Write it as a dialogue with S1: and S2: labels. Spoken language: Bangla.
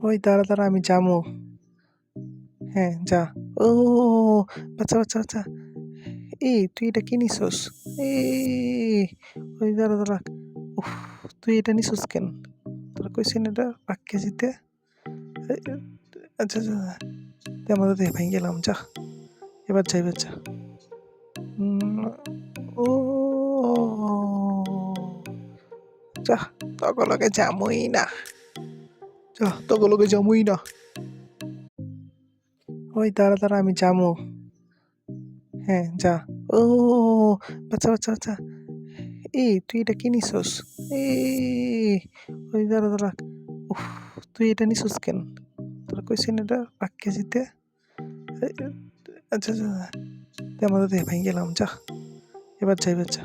S1: ওই দাঁড়া দাঁড়া আমি যামু। হ্যাঁ যা। ও বাচ্চা বাচ্চা বাচ্চা। এই তুই এটা কি নিছস? এই ওই দাঁড়া দাঁড়া। উফ, তুই এটা নিছস কেন? তোরা কইছেন এটা 5 কেজিতে। এই, আচ্ছা আচ্ছা তুই আমাদের থেকে ভেঙে গেলাম যা। এবার যাই বাচ্চা। ও যা, তগলকে যামই না। যা, তগলকে যামই না। ওই দাঁড়া দাঁড়া আমি যামু। হ্যাঁ যা। ও বাচ্চা বাচ্চা বাচ্চা। এই তুই এটা কি নিছস? এই ওই দাঁড়া দাঁড়া। উফ, তুই এটা নিছস কেন? তোরা কইছেন এটা 5 কেজিতে। এই, আচ্ছা আচ্ছা তুই আমাদের থেকে ভেঙে গেলাম যা। এবার যাই বাচ্চা।